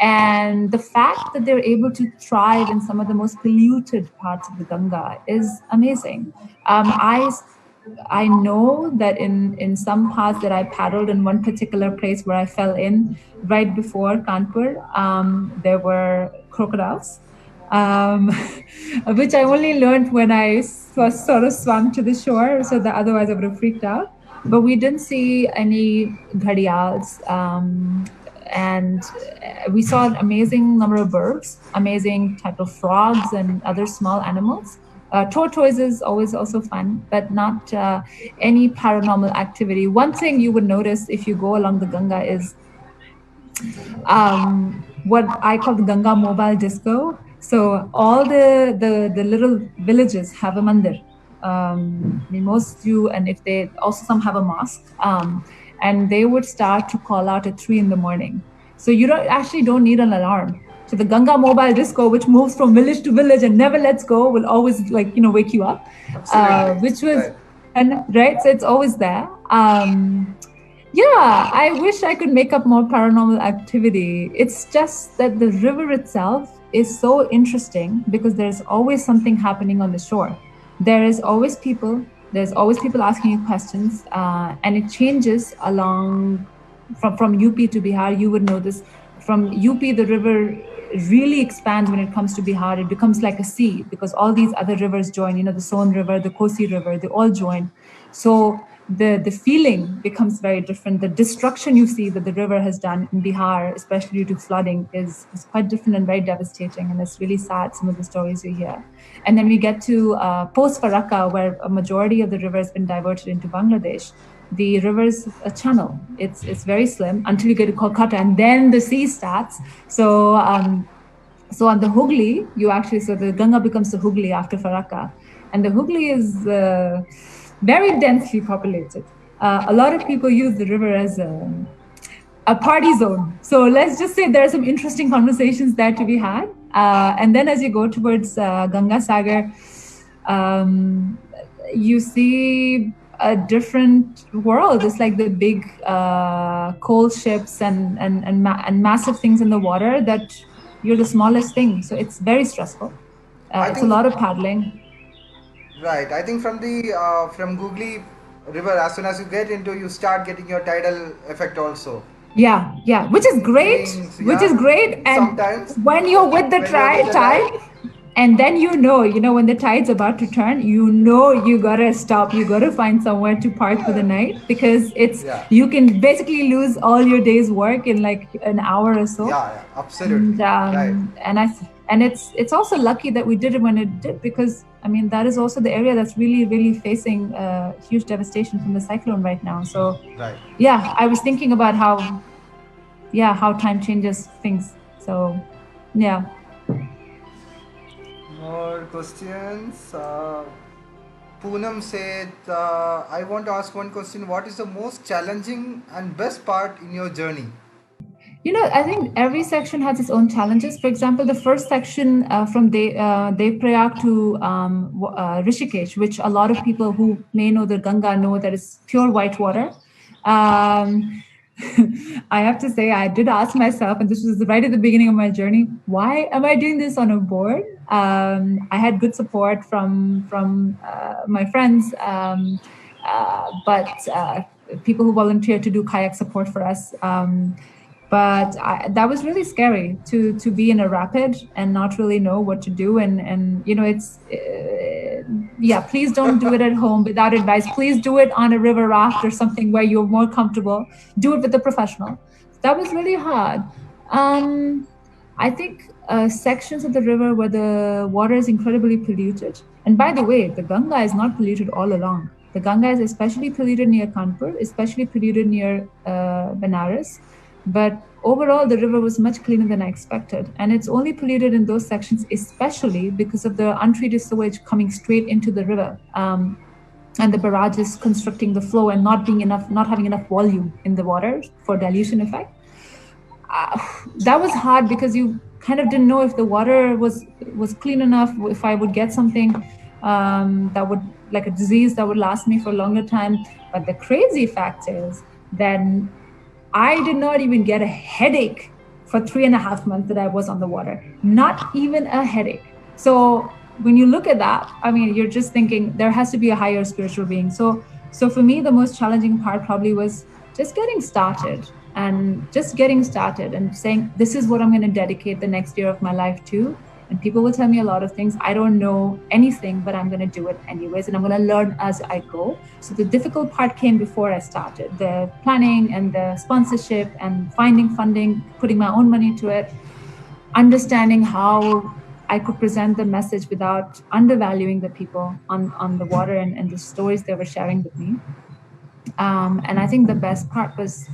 And the fact that they're able to thrive in some of the most polluted parts of the Ganga is amazing. I know that in some parts that I paddled in one particular place where I fell in right before Kanpur, there were crocodiles, which I only learned when I sort of swam to the shore, so that otherwise I would have freaked out. But we didn't see any ghadials, and we saw an amazing number of birds, amazing type of frogs and other small animals. Tortoise is always also fun, but not any paranormal activity. One thing you would notice if you go along the Ganga is what I call the Ganga mobile disco. So all the little villages have a mandir. Most do, and if they also some have a mosque, and they would start to call out at 3 in the morning. So you don't need an alarm. So the Ganga mobile disco, which moves from village to village and never lets go, will always wake you up. Absolutely. Which was Right. and right, so it's always there. Yeah, I wish I could make up more paranormal activity. It's just that the river itself is so interesting because there's always something happening on the shore. There is always people. There's always people asking you questions, and it changes along from UP to Bihar. You would know this. From UP, the river really expands when it comes to Bihar. It becomes like a sea because all these other rivers join. You know, the Son River, the Kosi River, they all join. So the feeling becomes very different. The destruction you see that the river has done in Bihar, especially due to flooding, is quite different and very devastating. And it's really sad, some of the stories you hear. And then we get to post Farakka, where a majority of the river has been diverted into Bangladesh. The river's a channel. It's very slim until you get to Kolkata, and then the sea starts. So so on the Hooghly, so the Ganga becomes the Hooghly after Farakka, and the Hooghly is very densely populated. A lot of people use the river as a party zone. So let's just say there are some interesting conversations there to be had. And then as you go towards Ganga Sagar, you see a different world. It's like the big coal ships and massive things in the water that you're the smallest thing. So it's very stressful. It's a lot of paddling. Right. I think from Googly River, as soon as you get into, you start getting your tidal effect also. Yeah, which is great. Feelings, Which is yeah. great. And Sometimes when you're with the when you're with the tide, and then when the tide's about to turn, you gotta stop. You gotta find somewhere to park for the night because Yeah. you can basically lose all your day's work in like an hour or so. Yeah, absolutely. Right. And it's also lucky that we did it when it did, because I mean that is also the area that's really, really facing huge devastation from the cyclone right now. So Right. yeah, I was thinking about how time changes things. So yeah. More questions. Poonam said, I want to ask one question. What is the most challenging and best part in your journey? I think every section has its own challenges. For example, the first section from Devprayag to Rishikesh, which a lot of people who may know the Ganga know that it's pure white water. I have to say, I did ask myself, and this was right at the beginning of my journey, why am I doing this on a board? I had good support from my friends, but people who volunteered to do kayak support for us. But that was really scary to be in a rapid and not really know what to do. And it's please don't do it at home without advice. Please do it on a river raft or something where you're more comfortable. Do it with a professional. That was really hard. I think sections of the river where the water is incredibly polluted. And by the way, the Ganga is not polluted all along. The Ganga is especially polluted near Kanpur, especially polluted near Benares. But overall, the river was much cleaner than I expected. And it's only polluted in those sections, especially because of the untreated sewage coming straight into the river. And the barrages constricting the flow and not having enough volume in the water for dilution effect. That was hard because you kind of didn't know if the water was clean enough, if I would get something that would, like a disease that would last me for a longer time. But the crazy fact is that I did not even get a headache for 3.5 months that I was on the water. Not even a headache. So when you look at that, I mean, you're just thinking there has to be a higher spiritual being. So for me, the most challenging part probably was just getting started and saying, this is what I'm going to dedicate the next year of my life to. And people will tell me a lot of things. I don't know anything, but I'm going to do it anyways. And I'm going to learn as I go. So the difficult part came before I started. The planning and the sponsorship and finding funding, putting my own money to it, understanding how I could present the message without undervaluing the people on the water and the stories they were sharing with me. And I think the best part was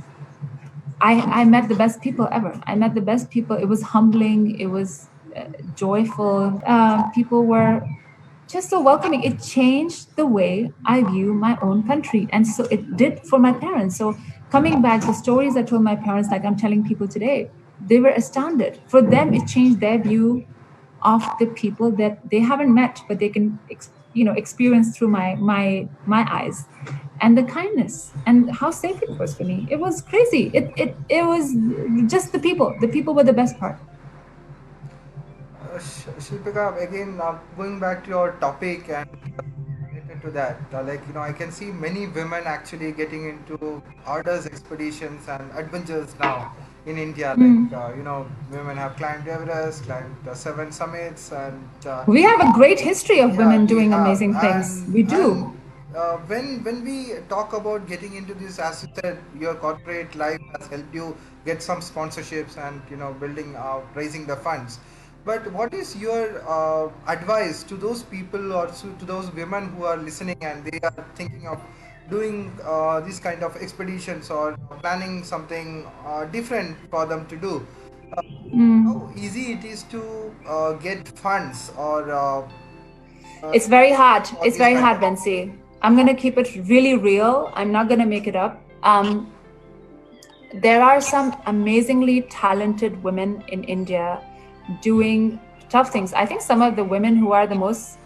I met the best people ever. I met the best people. It was humbling. It was joyful. People were just so welcoming. It changed the way I view my own country. And so it did for my parents. So coming back, the stories I told my parents, like I'm telling people today, they were astounded. For them, it changed their view of the people that they haven't met, but they can experience through my eyes, and the kindness and how safe it was for me. It was crazy. It was just the people. The people were the best part. Shilpika, again, going back to your topic and related to that, I can see many women actually getting into outdoors expeditions and adventures now in India. Mm. Women have climbed Everest, climbed seven summits, and We have a great history of yeah, women we doing have. amazing things. We And do. when we talk about getting into this, as you said, your corporate life has helped you get some sponsorships and building out, raising the funds. But what is your advice to those people or to those women who are listening and they are thinking of doing this kind of expeditions or planning something different for them to do? Uh, how Mm. easy it is to get funds or It's very hard. for It's this very kind hard, of. Bensi. I'm going to keep it really real. I'm not going to make it up. There are some amazingly talented women in India doing tough things. I think some of the women who are the most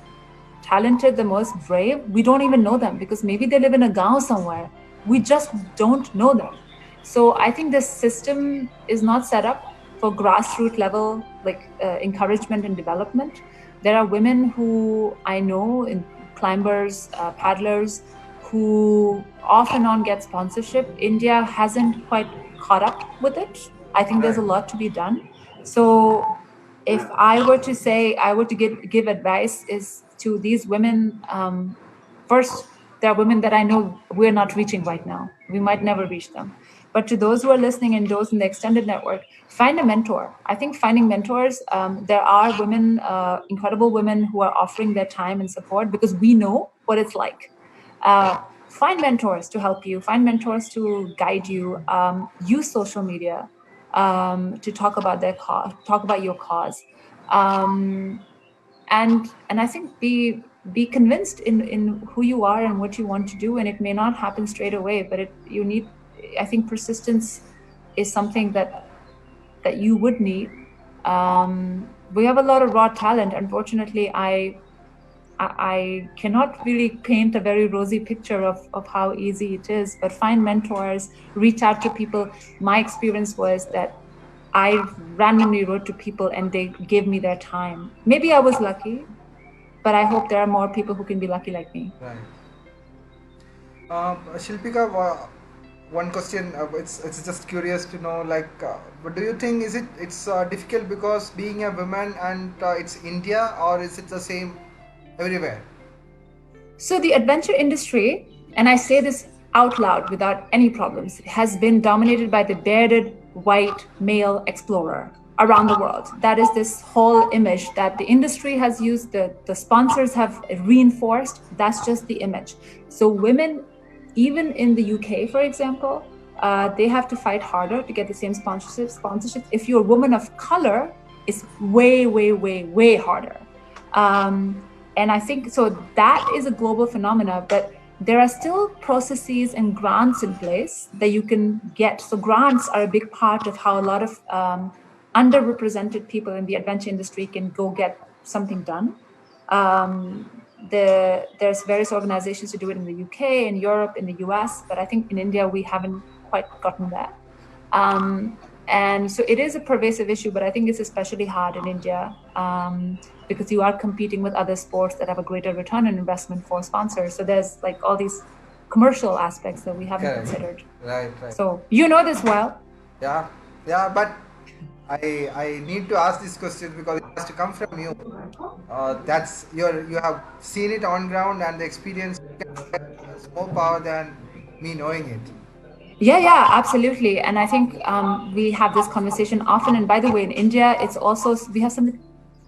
talented, the most brave, we don't even know them because maybe they live in a gaon somewhere. We just don't know them. So I think the system is not set up for grassroots level encouragement and development. There are women who I know in climbers, paddlers, who off and on get sponsorship. India hasn't quite caught up with it. I think there's Right. a lot to be done. So if I were to say, I were to give advice is to these women. First, there are women that I know we're not reaching right now. We might never reach them. But to those who are listening and those in the extended network, find a mentor. I think finding mentors, there are women, incredible women who are offering their time and support because we know what it's like. Find mentors to help you, find mentors to guide you, use social media to talk about their cause, talk about your cause, um, and I think be convinced in who you are and what you want to do. And it may not happen straight away, but you need. I think persistence is something that you would need. We have a lot of raw talent. Unfortunately, I cannot really paint a very rosy picture of how easy it is, but find mentors, reach out to people. My experience was that I randomly wrote to people and they gave me their time. Maybe I was lucky, but I hope there are more people who can be lucky like me. Right. Shilpika, one question. It's just curious to know. But do you think it's difficult because being a woman and it's India, or is it the same everywhere? So the adventure industry, and I say this out loud without any problems, has been dominated by the bearded white male explorer around the world. That is this whole image that the industry has used, the sponsors have reinforced. That's just the image. So women, even in the UK, for example, they have to fight harder to get the same sponsorship. If you're a woman of color, it's way, way, way, way harder. And I think so that is a global phenomena, but there are still processes and grants in place that you can get. So grants are a big part of how a lot of underrepresented people in the adventure industry can go get something done. There's various organizations to do it in the UK, in Europe, in the US, but I think in India we haven't quite gotten there. And so it is a pervasive issue, but I think it's especially hard in India because you are competing with other sports that have a greater return on investment for sponsors. So there's like all these commercial aspects that we haven't Correct. considered. Right. Right. So you know this well. Yeah. Yeah. But I need to ask this question because it has to come from you. That's you have seen it on ground and the experience has more power than me knowing it. Yeah, absolutely. And I think we have this conversation often. And by the way, in India, it's also, we have some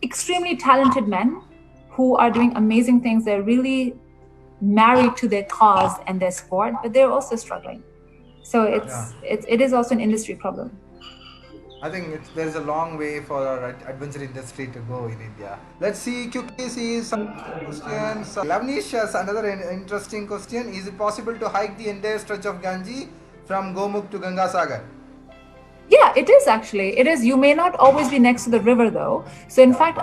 extremely talented men who are doing amazing things. They're really married to their cause and their sport, but they're also struggling. So Yeah. it is also an industry problem. I think there's a long way for our adventure industry to go in India. Let's quickly see some questions. Lavnish has another interesting question. Is it possible to hike the entire stretch of Ganges from Gomukh to Ganga Sagar? Yeah, it is actually. It is. You may not always be next to the river, though. So, in fact,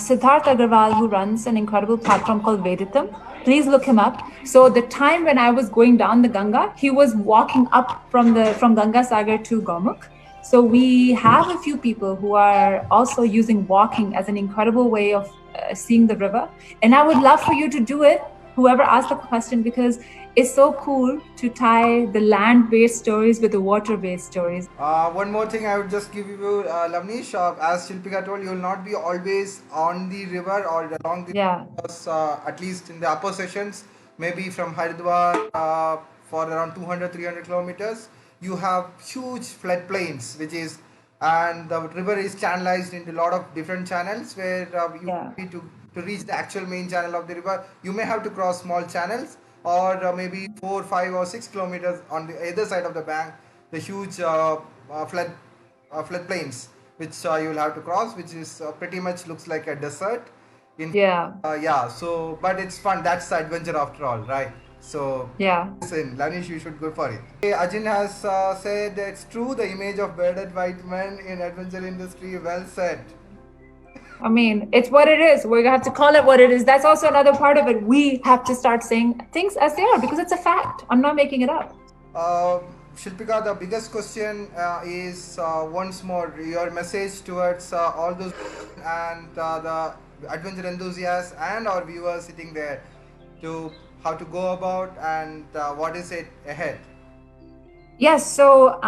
Siddharth Agarwal, who runs an incredible platform called Veditam, please look him up. So, the time when I was going down the Ganga, he was walking up from Ganga Sagar to Gomukh. So, we have a few people who are also using walking as an incredible way of seeing the river. And I would love for you to do it, whoever asked the question, because it's so cool to tie the land-based stories with the water-based stories. One more thing I would just give you, Lavnish, as Shilpika told, you will not be always on the river or along the Yeah. rivers, at least in the upper sessions, maybe from Haridwar for around 200-300 kilometers. You have huge floodplains, and the river is channelized into a lot of different channels where Yeah. to reach the actual main channel of the river, you may have to cross small channels or maybe 4, 5, or 6 kilometers on the other side of the bank, the huge floodplains which you will have to cross, which is pretty much looks like a desert. Yeah. Yeah. So, but it's fun. That's the adventure after all, right? So, Yeah. listen, Lanish, you should go for it. Okay, Ajin has said it's true. The image of bearded white men in adventure industry. Well said. I mean, it's what it is. We have to call it what it is. That's also another part of it. We have to start saying things as they are because it's a fact. I'm not making it up. Shilpika, the biggest question is once more your message towards all those and the adventure enthusiasts and our viewers sitting there to how to go about and what is it ahead. Yes. So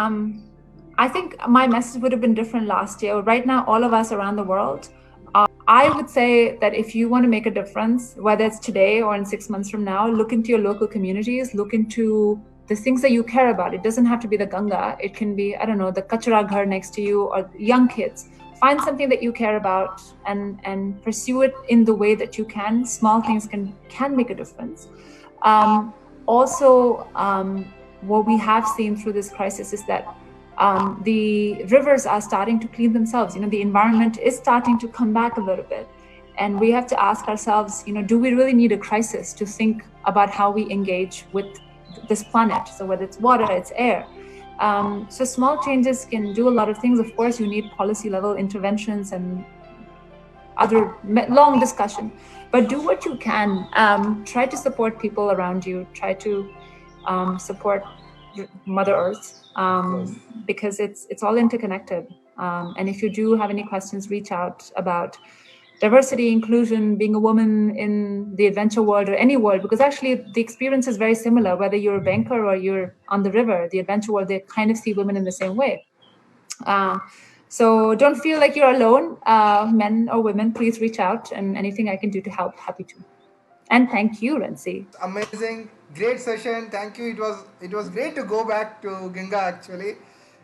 I think my message would have been different last year. Right now, all of us around the world, I would say that if you want to make a difference, whether it's today or in 6 months from now, look into your local communities, look into the things that you care about. It doesn't have to be the Ganga. It can be, I don't know, the Kachara Ghar next to you or young kids. Find something that you care about and pursue it in the way that you can. Small things can make a difference. Also, what we have seen through this crisis is that the rivers are starting to clean themselves. The environment is starting to come back a little bit. And we have to ask ourselves, do we really need a crisis to think about how we engage with this planet? So whether it's water, it's air. So small changes can do a lot of things. Of course, you need policy level interventions and other long discussion, but do what you can. Try to support people around you. Try to support Mother Earth. Because it's all interconnected. And if you do have any questions, reach out about diversity, inclusion, being a woman in the adventure world or any world, because actually the experience is very similar, whether you're a banker or you're on the river, the adventure world, they kind of see women in the same way. So don't feel like you're alone, men or women, please reach out, and anything I can do to help, happy to. And thank you, Rensi. Amazing, great session. Thank you. It was great to go back to Ganga actually.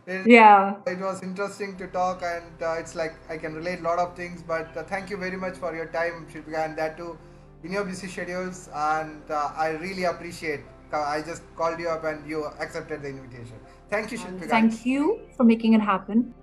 It was interesting to talk, and it's like I can relate a lot of things. But thank you very much for your time, Shilpika, and that too in your busy schedules. And I really appreciate. I just called you up and you accepted the invitation. Thank you, Shilpika. Thank you for making it happen.